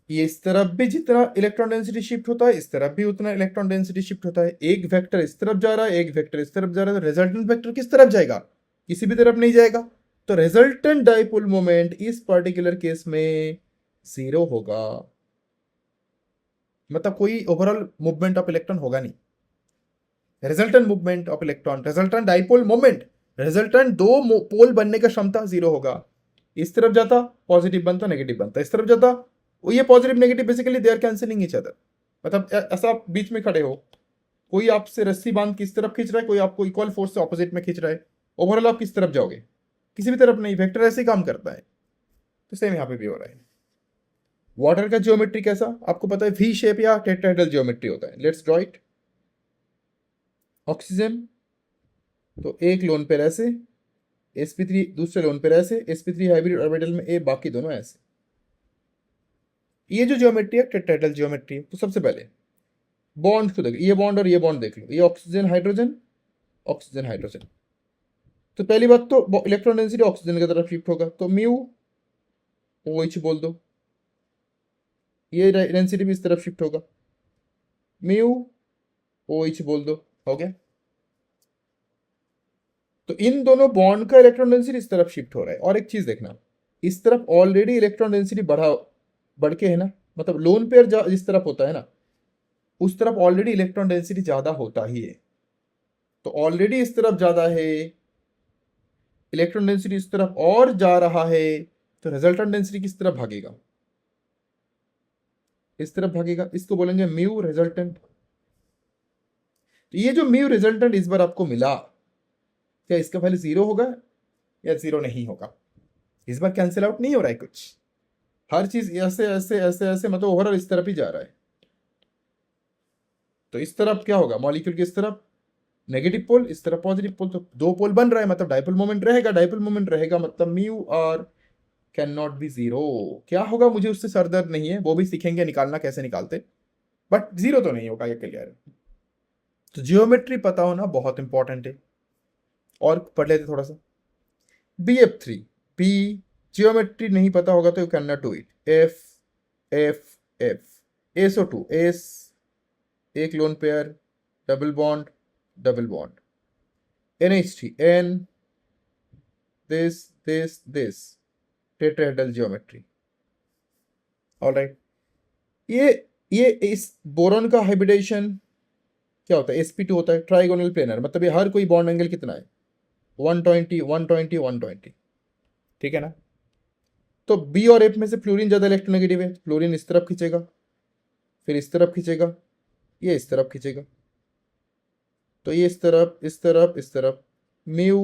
ये इस तरफ भी जितना इलेक्ट्रॉन डेंसिटी शिफ्ट होता है, इस तरफ भी उतना इलेक्ट्रॉन डेंसिटी शिफ्ट होता है। एक वेक्टर इस तरफ जा रहा है, एक वेक्टर इस तरफ जा रहा है, तो रिजल्टेंट वेक्टर किस तरफ जाएगा? किसी भी तरफ नहीं जाएगा। तो रिजल्टेंट डाइपोल मोमेंट इस पर्टिकुलर केस में 0 होगा, मतलब कोई ओवरऑल मूवमेंट ऑफ इलेक्ट्रॉन होगा नहीं। Resultant movement of electron, resultant dipole moment, resultant दो पोल बनने का क्षमता 0 होगा। इस तरफ जाता पॉजिटिव बनता, नेगेटिव बनता, इस तरफ जाता, वो ये positive negative basically they are cancelling each other. मतलब ऐसा आप बीच में खड़े हो, कोई आपसे रस्सी बांध किस तरफ खींच रहा है, कोई आपको इक्वल फोर्स से ऑपोजिट में खींच रहा है, ओवरऑल आप किस तरफ जाओगे? किसी भी तरफ नहीं। वेक्टर ऐसे ही काम करता है, तो सेम यहाँ पे भी हो रहा है। वाटर का जियोमेट्री कैसा आपको पता है, V शेप या टेट्राहेड्रल जियोमेट्री होता है। Let's draw it. ऑक्सीजन तो एक लोन पेयर ऐसे, sp3 दूसरे लोन पेयर ऐसे, sp3 हाइब्रिड ऑर्बिटल में A, बाकी दोनों ऐसे। ये जो ज्योमेट्री है टेट्राहेड्रल ज्योमेट्री है। तो सबसे पहले बॉन्ड को देखो, ये बॉन्ड और ये बॉन्ड देख लो, ये ऑक्सीजन हाइड्रोजन, ऑक्सीजन हाइड्रोजन। तो पहली बात तो इलेक्ट्रॉन डेंसिटी ऑक्सीजन की तरफ शिफ्ट होगा, तो म्यू OH बोल दो। ये डेंसिटी भी इस तरफ शिफ्ट होगा, म्यू OH बोल दो, हो गया। तो इन दोनों बॉन्ड का इलेक्ट्रॉन डेंसिटी इस तरफ शिफ्ट हो रहा है। और एक चीज देखना, इस तरफ ऑलरेडी इलेक्ट्रॉन डेंसिटी बढ़ के है ना, मतलब लोन पेयर जिस तरफ होता है ना, उस तरफ ऑलरेडी इलेक्ट्रॉन डेंसिटी ज्यादा होता ही है। तो ऑलरेडी इस तरफ ज्यादा है, इलेक्ट्रॉन डेंसिटी इस तरफ और जा रहा है, तो रिजल्टेंट डेंसिटी किस तरफ भागेगा? इस तरफ भागेगा। इसको बोलेंगे म्यू रिजल्टेंट। तो ये जो म्यू रिजल्टेंट इस बार आपको मिला, क्या इसका वैल्यू 0 होगा या 0 नहीं होगा? इस बार कैंसिल आउट नहीं हो रहा है कुछ, हर चीज ऐसे ऐसे ऐसे ऐसे, मतलब ओवरऑल इस तरफ ही जा रहा है। तो इस तरफ क्या होगा, मॉलिक्यूल की इस तरफ नेगेटिव पोल, इस तरफ पॉजिटिव पोल, तो दो पोल बन रहा है, मतलब डाइपोल मोमेंट रहेगा। डाइपोल मोमेंट रहेगा मतलब mu R can not be 0। क्या होगा मुझे उससे सरदर्द नहीं है, वो भी सीखेंगे निकालना कैसे निकालते, बट 0 तो नहीं होगा, ये क्लियर है। तो जियोमेट्री पता होना बहुत इंपॉर्टेंट है। और पढ़ लेते थोड़ा सा। BF3 बी, जियोमेट्री नहीं पता होगा तो you can not do it. F SO2 S, एक lone pair, double bond, double bond. NH3 N, this tetrahedral geometry. Alright, ये इस बोरॉन का हाइब्रिडेशन क्या होता है, sp2 होता है, ट्राइगोनल प्लेनर, मतलब ये हर कोई बॉन्ड एंगल कितना है, 120 120 120, ठीक है ना। तो B और F में से फ्लोरीन ज्यादा इलेक्ट्रोनेगेटिव है, फ्लोरीन इस तरफ खींचेगा, फिर इस तरफ खींचेगा, ये इस तरफ खींचेगा, तो ये इस तरफ इस तरफ इस तरफ। म्यू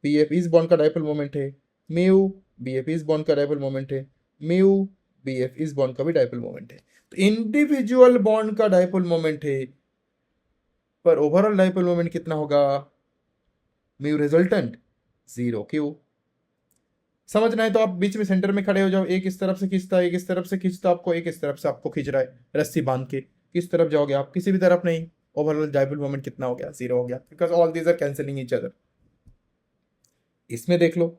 BF इस बॉन्ड का डाइपोल मोमेंट है, म्यू BF इस बॉन्ड का डाइपोल मोमेंट है, म्यू BF इस बॉन्ड का भी डाइपोल मोमेंट है। तो इंडिविजुअल बॉन्ड का डाइपोल मोमेंट है, पर ओवरऑल डाइपोल मोमेंट कितना होगा? Mu resultant 0। क्यों? समझना है तो आप बीच में सेंटर में खड़े हो जाओ, एक इस तरफ से खींचता है, एक इस तरफ से खींचता आपको, एक इस तरफ से आपको खींच रहा है रस्सी बांध के, किस तरफ जाओगे आप? किसी भी तरफ नहीं। ओवरऑल डाइपोल मोमेंट कितना हो गया? 0 हो गया, because all these are cancelling each other. इसमें देख लो,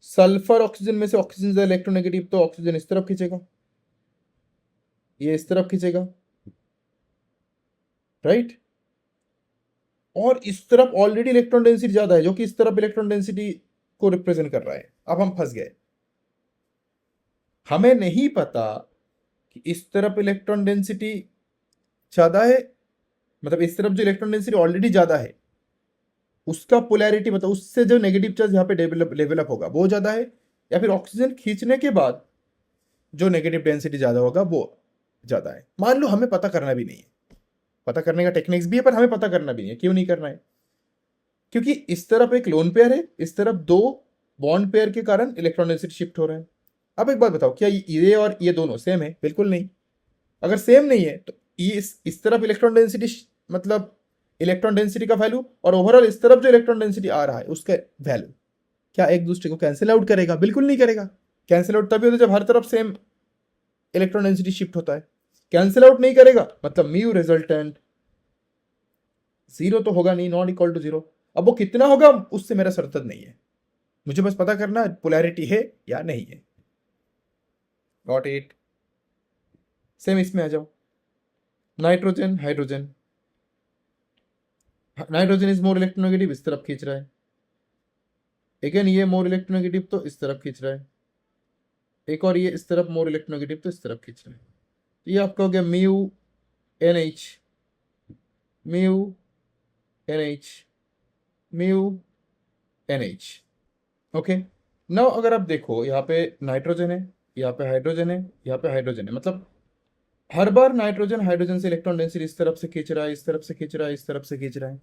सल्फर ऑक्सीजन में से ऑक्सीजन इलेक्ट्रोनेगेटिव, तो ऑक्सीजन इस तरफ खींचेगा, ये इस तरफ खींचेगा, राइट। और इस तरफ ऑलरेडी इलेक्ट्रॉन डेंसिटी ज्यादा है, जो कि इस तरफ इलेक्ट्रॉन डेंसिटी को रिप्रेजेंट कर रहा है। अब हम फंस गए, हमें नहीं पता कि इस तरफ इलेक्ट्रॉन डेंसिटी ज्यादा है, मतलब इस तरफ जो इलेक्ट्रॉन डेंसिटी ऑलरेडी ज्यादा है उसका पोलैरिटी, मतलब उससे जो नेगेटिव चार्ज यहाँ पे डेवलप होगा वो ज्यादा है, या फिर ऑक्सीजन खींचने के बाद जो नेगेटिव डेंसिटी ज्यादा होगा वो ज्यादा है। मान लो हमें पता करना भी नहीं है, पता करने का टेक्निक्स भी है पर हमें पता करना भी नहीं है। क्यों नहीं करना है? क्योंकि इस तरफ एक लोन पेयर है, इस तरफ दो बॉन्ड पेयर के कारण इलेक्ट्रॉन डेंसिटी शिफ्ट हो रहा है। अब एक बात बताओ, क्या ये और ये दोनों सेम है? बिल्कुल नहीं। अगर सेम नहीं है तो ये इस तरफ इलेक्ट्रॉन डेंसिटी, मतलब इलेक्ट्रॉन डेंसिटी का वैल्यू, और ओवरऑल इस तरफ जो इलेक्ट्रॉन डेंसिटी आ रहा है उसका वैल्यू, क्या एक दूसरे को कैंसिल आउट करेगा? बिल्कुल नहीं करेगा। कैंसिल आउट तभी होता है जब हर तरफ सेम इलेक्ट्रॉन डेंसिटी शिफ्ट होता है। कैंसिल आउट नहीं करेगा मतलब म्यू रिजल्टेंट जीरो तो होगा नहीं, नॉट इक्वल टू जीरो। अब वो कितना होगा उससे मेरा सरदर्द नहीं है, मुझे बस पता करना पोलैरिटी है या नहीं है। Got it? सेम इसमें आ जाओ, nitrogen hydrogen, nitrogen is more electronegative, इस तरफ खींच रहा है। अगेन ये मोर इलेक्ट्रोनेगेटिव तो इस तरफ खींच रहा है, एक और ये इस तरफ मोर इलेक्ट्रोनेगेटिव तो इस तरफ खींच रहा है। तो ये आपका हो गया mu N H, mu N H, mu N H. Okay, now अगर आप देखो यहाँ पे नाइट्रोजन है, यहाँ पे हाइड्रोजन है, यहाँ पे हाइड्रोजन है, मतलब हर बार नाइट्रोजन हाइड्रोजन से इलेक्ट्रॉन डेंसिटी इस तरफ से खींच रहा है, इस तरफ से खींच रहा है, इस तरफ से खींच रहा है।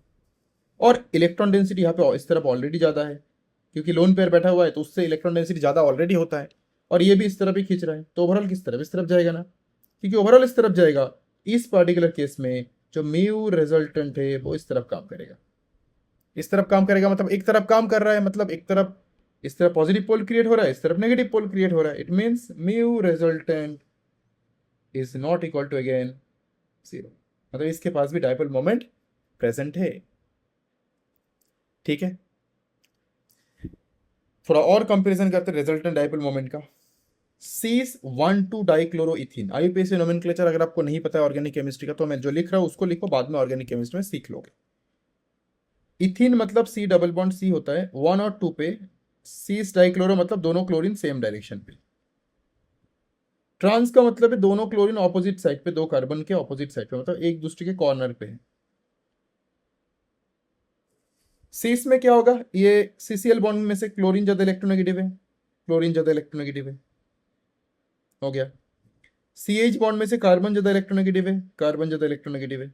और इलेक्ट्रॉन डेंसिटी यहाँ पे इस तरफ ऑलरेडी ज़्यादा है, क्योंकि लोन पेयर बैठा हुआ है तो उससे इलेक्ट्रॉन डेंसिटी ज़्यादा ऑलरेडी होता है। और ये भी इस तरफ ही खींच रहा है, तो ओवरऑल किस तरफ? इस तरफ जाएगा ना, क्योंकि ओवरऑल इस तरफ जाएगा। इस पर्टिकुलर केस में जो म्यू रिजल्टेंट है वो इस तरफ काम करेगा, इस तरफ काम करेगा, मतलब एक तरफ काम कर रहा है, मतलब एक तरफ इस तरफ पॉजिटिव पोल क्रिएट हो रहा है, इस तरफ नेगेटिव पोल क्रिएट हो रहा है। It means mu resultant is not equal to again zero, मतलब इसके पास भी डाइपोल मोमेंट प्रेजेंट है। ठीक है, थोड़ा और कंपैरिजन करते हैं रिजल्टेंट डाइपोल मोमेंट का। सीस 1,2 डाइक्लोरोइथीन, आईयूपीएसी नोमेनक्लेचर अगर आपको नहीं पता है ऑर्गेनिक केमिस्ट्री का तो मैं जो लिख रहा हूं उसको लिखो, बाद में ऑर्गेनिक केमिस्ट्री में सीख लोगे। इथीन मतलब सी डबल बॉन्ड सी होता है 1 और 2 पे, सीस डाइक्लोरो मतलब दोनों क्लोरीन सेम डायरेक्शन पे। ट्रांस का मतलब है दोनों क्लोरीन ऑपोजिट साइड पे, दो कार्बन के ऑपोजिट साइड पे, मतलब एक दूसरे के कॉर्नर पे है। सीस में क्या होगा, ये सीसीएल बॉन्ड में से क्लोरीन ज्यादा इलेक्ट्रोनेगेटिव है, क्लोरीन ज्यादा इलेक्ट्रोनेगेटिव है, हो गया। सीएच बॉन्ड में से कार्बन ज्यादा इलेक्ट्रोनेगेटिव है, कार्बन ज्यादा इलेक्ट्रोनेगेटिव है,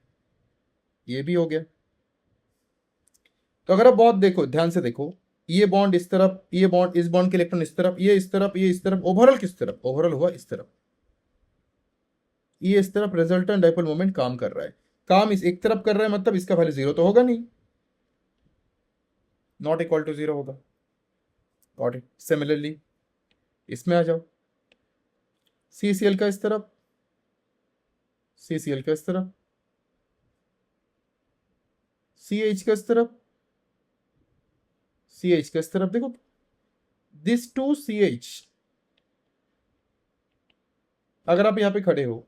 ये भी हो गया। तो अगर आप बहुत देखो, ध्यान से देखो, ये बॉन्ड इस तरफ, ये बॉन्ड, इस बॉन्ड के इलेक्ट्रॉन इस तरफ, ये इस तरफ, ये इस तरफ, ओवरऑल किस तरफ? ओवरऑल हुआ इस तरफ, ये इस तरफ रिजल्टेंट डाइपोल मोमेंट काम कर रहा है। काम इस एक तरफ कर रहा है मतलब इसका वैल्यू जीरो तो होगा नहीं, नॉट इक्वल टू जीरो होगा। Got it? सिमिलरली इसमें आ जाओ, सीसीएल का इस तरफ, सीसीएल का इस तरफ, सीएच का इस तरफ, सीएच का इस तरफ, देखो दिस टू सीएच। अगर आप यहां पे खड़े हो,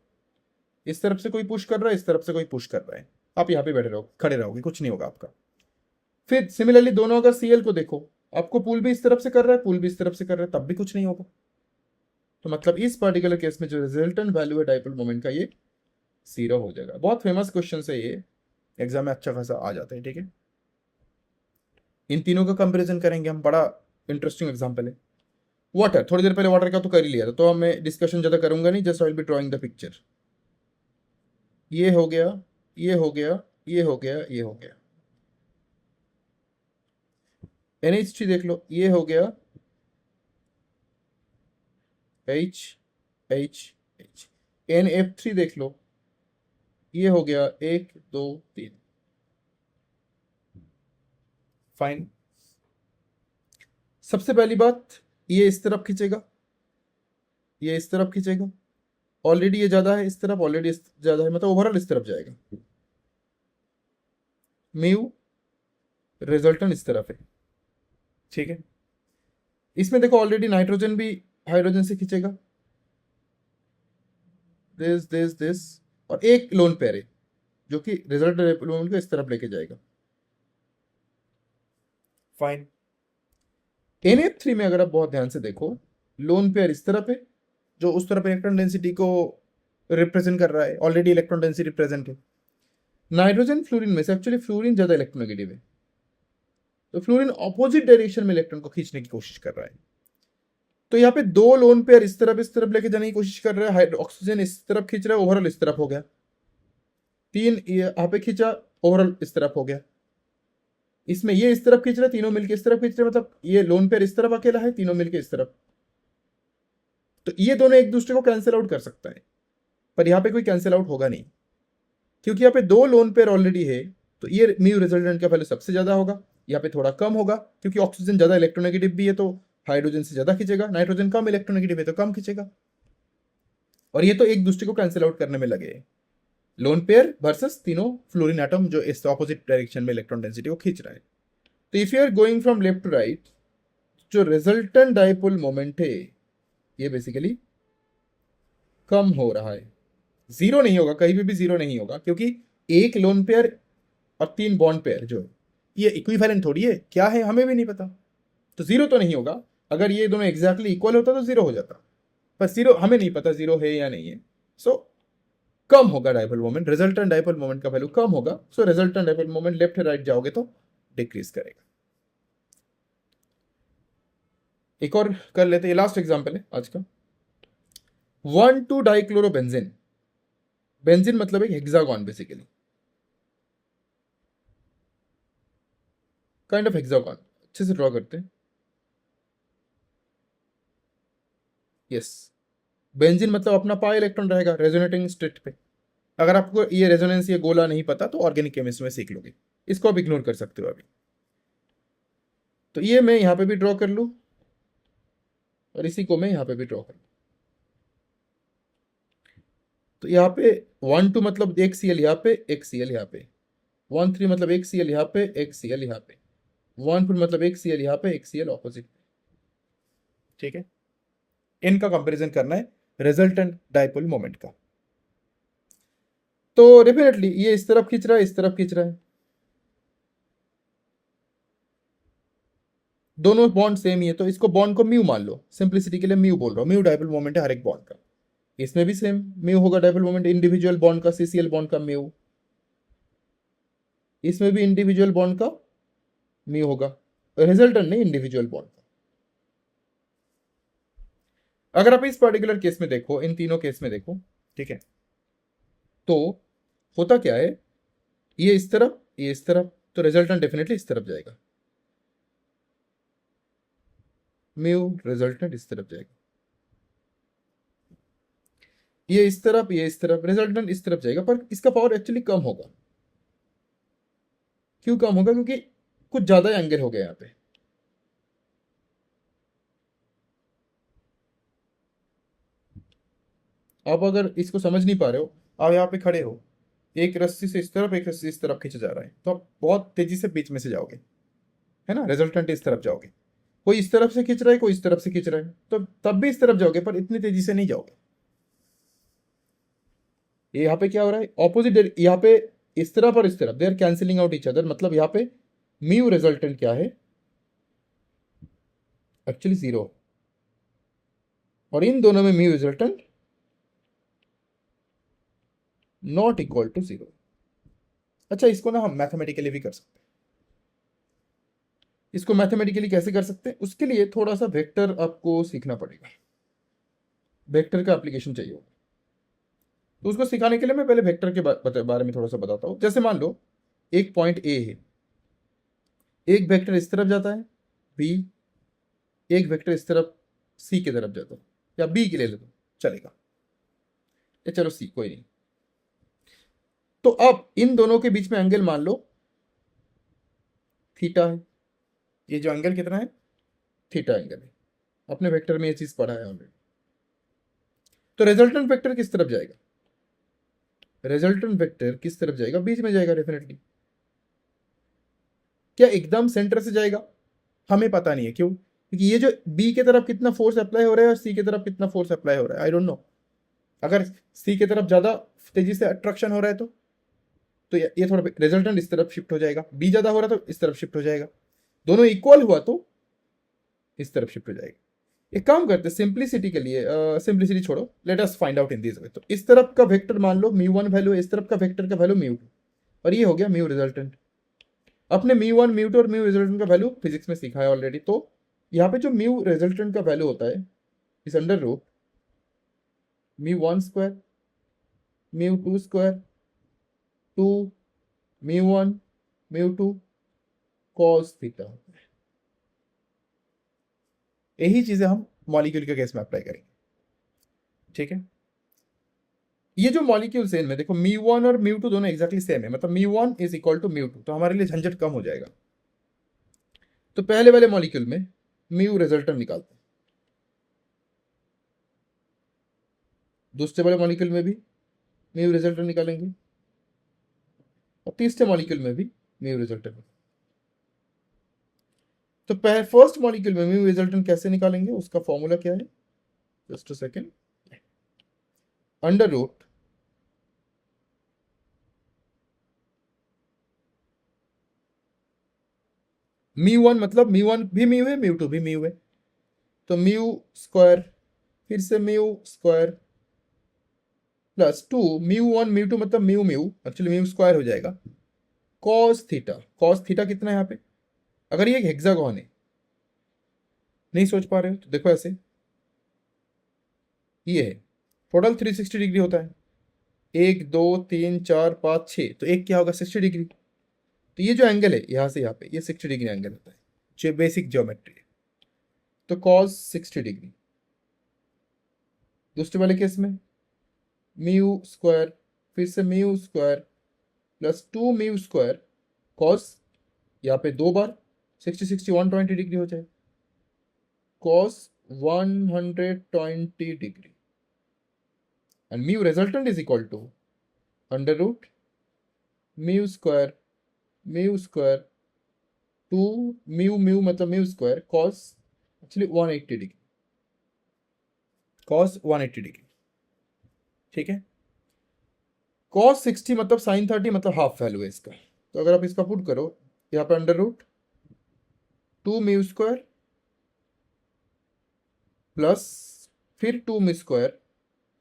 इस तरफ से कोई पुश कर रहा है, इस तरफ से कोई पुश कर रहा है, आप यहां पे बैठे रहो, खड़े रहोगे, कुछ नहीं होगा आपका। फिर सिमिलरली दोनों अगर सीएल को देखो, आपको पुल भी इस तरफ से कर रहा है, पुल भी इस तरफ से कर रहा है, तब भी कुछ नहीं होगा। तो मतलब इस पर्टिकुलर केस में जो रिजल्टेंट वैल्यू है डाइपोल मोमेंट का, ये जीरो हो जाएगा। बहुत फेमस क्वेश्चन है ये, एग्जाम में अच्छा खासा आ जाता है। ठीक है, इन तीनों का कंपेरिजन करेंगे हम, बड़ा इंटरेस्टिंग एग्जाम्पल है। वाटर, थोड़ी देर पहले वाटर का तो कर ही लिया था, तो अब मैं डिस्कशन ज़्यादा करूंगा नहीं, just I will be drawing the picture. ये हो गया, ये हो गया, ये हो गया, ये हो गया। NH3 देख लो, ये हो गया H H H। NF3 देख लो, ये हो गया 1 2 3। फाइन। सबसे पहली बात, ये इस तरफ खींचेगा, ये इस तरफ खींचेगा, ऑलरेडी ये ज्यादा है इस तरफ, ऑलरेडी ज्यादा है, मतलब ओवरऑल इस तरफ जाएगा। म्यू रिजल्टेंट इस तरफ है। ठीक है, इसमें देखो ऑलरेडी नाइट्रोजन भी हाइड्रोजन से खींचेगा, दिस और एक लोन पेयर है जो कि रिजल्टेंट को इस तरफ लेके जाएगा। फाइन। NF3 में अगर आप बहुत ध्यान से देखो, लोन पेयर इस तरफ है जो उस तरफ इलेक्ट्रॉन डेंसिटी को रिप्रेजेंट कर रहा है, ऑलरेडी इलेक्ट्रॉन डेंसिटी प्रेजेंट है। नाइट्रोजन फ्लोरीन में से एक्चुअली फ्लोरीन ज्यादा इलेक्ट्रोनेगेटिव है, तो फ्लोरीन ऑपोजिट डायरेक्शन में इलेक्ट्रॉन को खींचने की कोशिश कर रहा है। तो यहाँ पे दो लोन पेयर इस तरफ लेके जाने की कोशिश कर रहा है, ऑक्सीजन इस तरफ खींच रहा है, ओवरऑल इस तरफ हो गया। 3 यहाँ पे खींचा, ओवरऑल इस तरफ हो गया। इसमें ये इस तरफ खींच रहे, तीनों मिलके इस तरफ खींच रहे, मतलब ये लोन पेयर इस तरफ अकेला है, तीनों मिलके इस तरफ, तो ये दोनों एक दूसरे को कैंसिल आउट कर सकता है, पर यहाँ पे कोई कैंसिल आउट होगा नहीं, क्योंकि यहाँ पे दो लोन पेयर ऑलरेडी है, तो ये म्यू रिजल्टेंट का वैल्यू सबसे ज्यादा होगा, यहाँ पे थोड़ा कम होगा, क्योंकि ऑक्सीजन ज्यादा इलेक्ट्रोनेगेटिव भी है तो हाइड्रोजन से ज्यादा खींचेगा, नाइट्रोजन कम इलेक्ट्रोनेगेटिव है तो कम खींचेगा, और ये तो एक दूसरे को कैंसिल आउट करने में लगे, लोन पेयर वर्सेस तीनों फ्लोरीन एटम जो इस ऑपोजिट डायरेक्शन में इलेक्ट्रॉन डेंसिटी को खींच रहा है। तो if you are going from left to right, जो रिजल्टेंट डाइपोल मोमेंट है ये बेसिकली कम हो रहा है, जीरो नहीं होगा, कहीं भी जीरो नहीं होगा, क्योंकि एक लोन पेयर और तीन बॉन्ड पेयर जो ये इक्विवेलेंट थोड़ी है, क्या है हमें भी नहीं पता, तो जीरो तो नहीं होगा, अगर ये दोनों एग्जैक्टली इक्वल होता तो जीरो हो जाता, पर जीरो हमें नहीं पता जीरो है या नहीं है, सो कम होगा dipole moment, resultant dipole moment का वैल्यू कम होगा, so resultant dipole moment left right जाओगे तो डिक्रीज करेगा। एक और कर लेते हैं, लास्ट एग्जांपल है आज का, 1,2 डाइक्लोरोबेंजीन, बेंजीन मतलब एक hexagon basically, kind of hexagon, अच्छे से ड्रॉ करते हैं, यस, बेंजीन मतलब अपना पाई इलेक्ट्रॉन रहेगा रेजोनेटिंग स्टेट पे, अगर आपको ये रेजोनेंस ये गोला नहीं पता तो ऑर्गेनिक केमिस्ट्री में सीख लोगे, इसको आप इग्नोर कर सकते हो अभी, तो ये मैं यहां पे भी ड्रॉ कर लूं और इसी को मैं यहां पे भी ड्रॉ कर लूं, तो यहाँ पे 1,2 मतलब एक सीएल यहाँ पे, एक सीएल यहाँ पे, 1,3 मतलब एक सीएल यहाँ पे, एक सीएल यहाँ पे, 1,4 मतलब एक सीएल यहाँ पे, एक सीएल ऑपोजिट, ठीक है, इनका कंपैरिजन करना है रिजल्टेंट डाइपोल मोमेंट का, तो डेफिनेटली ये इस तरफ खींच रहा है, इस तरफ खींच रहा है, दोनों बॉन्ड सेम ही है, तो इसको बॉन्ड को म्यू मान लो, सिंप्लिसिटी के लिए म्यू बोल रहा हूं, म्यू डाइपोल मोमेंट है हर एक बॉन्ड का, इसमें भी सेम म्यू होगा डाइपोल मोमेंट, इंडिविजुअल बॉन्ड का, सीसीएल बॉन्ड का म्यू, इसमें भी इंडिविजुअल बॉन्ड का म्यू होगा, रिजल्टेंट नहीं इंडिविजुअल बॉन्ड का। अगर आप इस पर्टिकुलर केस में देखो, इन तीनों केस में देखो, ठीक है, तो होता क्या है, ये इस तरफ, ये इस तरफ, तो रिजल्टेंट डेफिनेटली इस तरफ जाएगा, म्यू रिजल्टेंट इस तरफ जाएगा, ये इस तरफ, ये इस तरफ, रिजल्टेंट इस तरफ जाएगा, पर इसका पावर एक्चुअली कम होगा, क्यों कम होगा, क्योंकि कुछ ज्यादा एंगल हो गया यहाँ पे, आप अगर इसको समझ नहीं पा रहे हो, आप यहाँ पे खड़े हो, एक रस्सी से इस तरफ, एक रस्सी इस तरफ खींचा जा रहा है, तो आप बहुत तेजी से बीच में से जाओगे, है ना, रिजल्टेंट इस तरफ जाओगे, कोई इस तरफ से खींच रहा है, कोई इस तरफ से खींच रहा है, तो तब भी इस तरफ जाओगे, पर इतनी तेजी से नहीं जाओगे, ये यहाँ पे क्या हो रहा है, ऑपोजिट, यहाँ पे इस तरफ और इस तरफ they are cancelling out each other, मतलब यहाँ पे म्यू रिजल्टेंट क्या है, एक्चुअली जीरो, और इन दोनों में mu resultant not equal to zero. अच्छा, इसको ना हम मैथमेटिकली भी कर सकते हैं, इसको मैथमेटिकली कैसे कर सकते हैं, उसके लिए थोड़ा सा वेक्टर आपको सीखना पड़ेगा, वेक्टर का एप्लीकेशन चाहिए होगा, तो उसको सिखाने के लिए मैं पहले वेक्टर के बारे में थोड़ा सा बताता हूँ। जैसे मान लो एक पॉइंट ए है, एक वेक्टर इस तरफ जाता है बी, एक वेक्टर इस तरफ सी की तरफ जाता है, या बी के ले लो चलेगा, या चलो सी, कोई नहीं, तो अब इन दोनों के बीच में एंगल मान लो थीटा है, ये जो एंगल कितना है, थीटा एंगल है, अपने वेक्टर में ये चीज पढ़ा है ऑलरेडी, तो रिजल्टेंट वेक्टर किस तरफ जाएगा, रिजल्टेंट वेक्टर किस तरफ जाएगा, बीच में जाएगा डेफिनेटली, क्या एकदम सेंटर से जाएगा, हमें पता नहीं है, क्यों, क्योंकि ये जो बी के तरफ कितना फोर्स अप्लाई हो रहा है और सी की तरफ कितना फोर्स अप्लाई हो रहा है, आई डोंट नो, अगर सी की तरफ ज्यादा तेजी से अट्रैक्शन हो रहा है तो ये थोड़ा रिजल्टेंट इस तरफ शिफ्ट हो जाएगा, बी ज्यादा हो रहा है तो इस तरफ शिफ्ट हो जाएगा, दोनों इक्वल हुआ तो इस तरफ शिफ्ट हो जाएगा। एक काम करते हैं सिंप्लिसिटी के लिए, सिंप्लिसिटी छोड़ो, let us find out in this way, तो इस तरफ का वेक्टर मान लो म्यू1 वैल्यू है, इस तरफ का वेक्टर का वैल्यू म्यू2, और ये हो गया म्यू रिजल्टेंट। अपने म्यू1 म्यू2 और म्यू रिजल्टेंट का वैल्यू फिजिक्स में सीखा है ऑलरेडी, तो यहाँ पे जो म्यू रिजल्टेंट का वैल्यू होता है इस अंडर रूट म्यू1 स्क्वायर म्यू2 स्क्वायर 2 म्यू1 म्यू2 cos थीटा होता है। यही चीजें हम मॉलिक्यूल के केस में अप्लाई करेंगे, ठीक है। ये जो मॉलिक्यूल्स है इनमें देखो μ1 और μ2 दोनों एक्जैक्टली सेम है, मतलब μ1 इज इक्वल टू μ2, तो हमारे लिए झंझट कम हो जाएगा। तो पहले वाले मॉलिक्यूल में म्यू रिजल्टेंट निकालते हैं, दूसरे वाले मॉलिक्यूल में भी म्यू रिजल्टेंट निकालेंगे, और तीसरे मॉलिक्यूल में भी म्यू रिजल्टेंट। तो फर्स्ट मॉलिक्यूल में म्यू रिजल्टेंट कैसे निकालेंगे, उसका फॉर्मूला क्या है, just a second, under root μ1 मतलब μ1 भी म्यू है, μ2 भी म्यू है, तो म्यू स्क्वायर फिर से म्यू स्क्वायर प्लस 2 μ1 μ2 मतलब mu mu actually mu square हो जाएगा, कॉस थीटा। कॉस थीटा कितना है यहाँ पे, अगर ये एक हेक्सागोन है, नहीं सोच पा रहे हो तो देखो ऐसे, ये है टोटल 360 डिग्री होता है, 1 2 3 4 5 6, तो एक क्या होगा 60 डिग्री, तो ये जो एंगल है यहाँ से यहाँ पे ये 60 डिग्री एंगल होता है, जो बेसिक ज्योमेट्री है, तो कॉस 60 डिग्री। दूसरे वाले केस में म्यू स्क्वायर फिर से mu square plus 2 mu square cos, यहाँ पे दो बार 60 60 120 डिग्री हो जाए, cos 120 degree, and mu resultant is equal to under root mu square 2 mu mu मतलब mu square cos actually 180 degree, cos 180 degree, ठीक है। कॉस 60 मतलब साइन 30 मतलब हाफ वैल्यू है इसका, तो अगर आप इसका पुट करो यहाँ पे under root 2 mu square plus फिर 2 म्यू स्क्वायर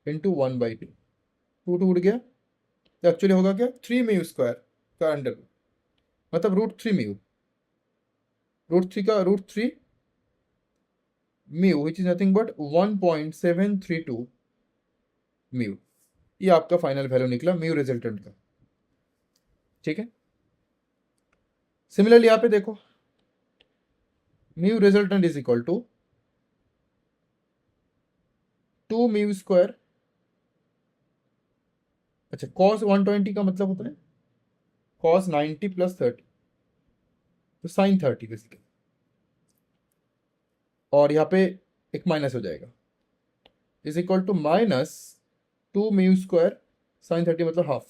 इंटू 1/2, 2 टू उड़ गया, तो एक्चुअली होगा क्या 3 म्यू स्क्वायर का अंडर रूट, मतलब √3 म्यू, √3 का √3 mu which is nothing but 1.732 mu, ये आपका फाइनल वैल्यू निकला म्यू रिजल्टेंट का, ठीक है। सिमिलरली यहाँ पे देखो mu resultant is equal to 2 mu square, अच्छा कॉस 120 का मतलब होता है कॉस 90 प्लस 30, तो साइन 30 बेसिकली, और यहाँ पे एक माइनस हो जाएगा, is equal to -2 mu square sine 30 मतलब हाफ,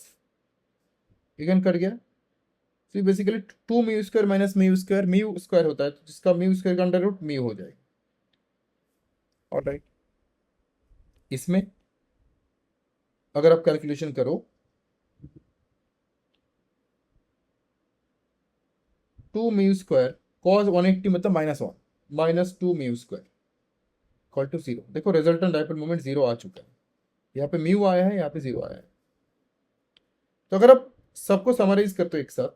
इगन कर गया, तो basically 2 mu square minus mu square होता है, तो जिसका म्यू स्क्वायर का अंडर रूट म्यू हो जाएगा, ऑलराइट। इसमें अगर आप कैलकुलेशन करो 2 म्यू स्क्वायर कॉस 180 मतलब -1 -2 म्यू स्क्वायर इक्वल टू 0, देखो रिजल्टेंट डाइपोल मोमेंट 0 आ चुका है, यहाँ पे म्यू आया है, यहाँ पे 0 आया है। तो अगर आप सबको समराइज करते हो एक साथ,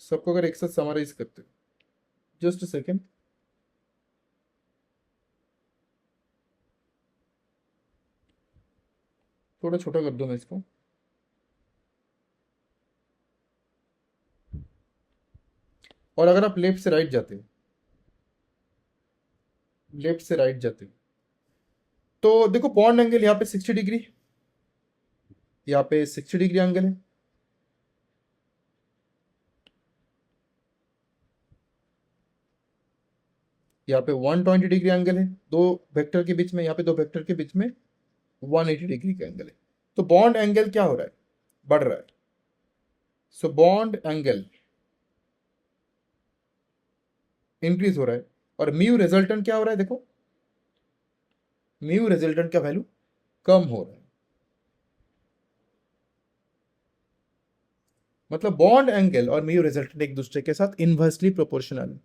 सबको अगर एक साथ समराइज करते हो, जस्ट सेकेंड, थोड़ा छोटा कर दो मैं इसको, और अगर आप लेफ्ट से राइट जाते हो, लेफ्ट से राइट जाते हो, तो देखो बॉन्ड एंगल यहाँ पे 60 डिग्री, यहाँ पे 60 डिग्री एंगल है, यहाँ पे 120 डिग्री एंगल है, दो वेक्टर के बीच में, यहाँ पे दो वेक्टर के बीच में 180 डिग्री का एंगल है, तो बॉन्ड एंगल क्या हो रहा है, बढ़ रहा है, सो बॉन्ड एंगल इंक्रीज हो रहा है, और म्यू रिजल्टेंट क्या हो रहा है, देखो म्यू रिजल्टेंट का वैल्यू कम हो रहा है, मतलब बॉन्ड एंगल और म्यू रिजल्टेंट एक दूसरे के साथ इनवर्सली प्रोपोर्शनल है,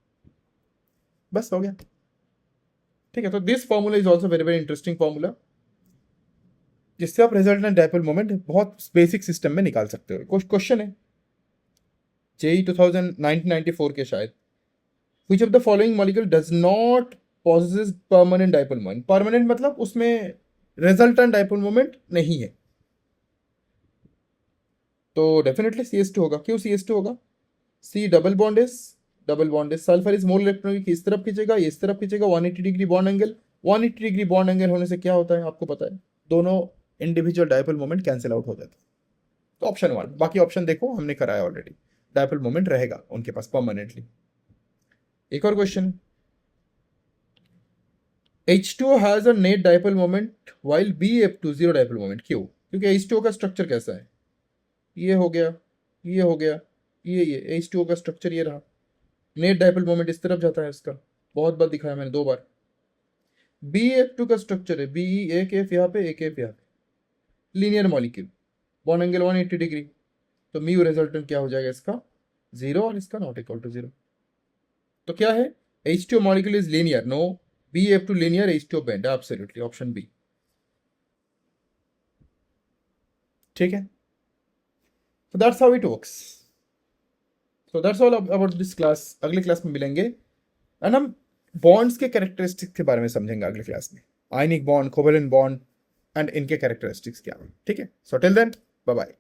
बस हो गया, ठीक है। तो this formula is also very very interesting formula, जिससे आप रिजल्टेंट डाइपोल मोमेंट बहुत बेसिक सिस्टम में निकाल सकते हो। कुछ क्वेश्चन है जेई 1994 के शायद, which of the following molecule does not possesses permanent dipole moment, permanent मतलब उसमें रिजल्टेंट डाइपोल मोमेंट नहीं है, तो डेफिनेटली CS2 होगा। क्यों CS2 होगा, C double bond is sulphur is more electronic, इस तरफ खींचेगा, ये इस तरफ खींचेगा, 180 degree bond angle. 180 degree bond angle होने से क्या होता है आपको पता है, दोनों individual dipole moment cancel out हो जाते हैं। तो ऑप्शन 1, बाकी ऑप्शन देखो हमने कराया ऑलरेडी, डायपोल मोमेंट रहेगा उनके पास परमानेंटली। एक और question, H2O has a net dipole moment while BF2 zero dipole moment, क्यों? क्योंकि H2O का स्ट्रक्चर कैसा है, ये हो गया, ये हो गया, ये H2O का स्ट्रक्चर ये रहा, नेट डायपोल मोमेंट इस तरफ जाता है इसका, बहुत बार दिखाया मैंने 2 बार। BF2 का स्ट्रक्चर है BE, एक एफ यहाँ पे, एक एफ यहाँ पे, linear molecule, bond angle 180 degree, तो म्यू रिजल्टेंट क्या हो जाएगा इसका 0 और इसका नॉट इक्वल टू 0। तो क्या है, H2O molecule is linear, no, BF2 linear, H2O bend, absolutely, option B। ठीक है, so that's how it works, so that's all about this class। अगले क्लास में मिलेंगे एंड हम बॉन्ड्स के कैरेक्टरिस्टिक्स के बारे में समझेंगे अगले क्लास में, ionic bond, covalent bond and इनके कैरेक्टरिस्टिक्स क्या है। ठीक है, so till then bye bye.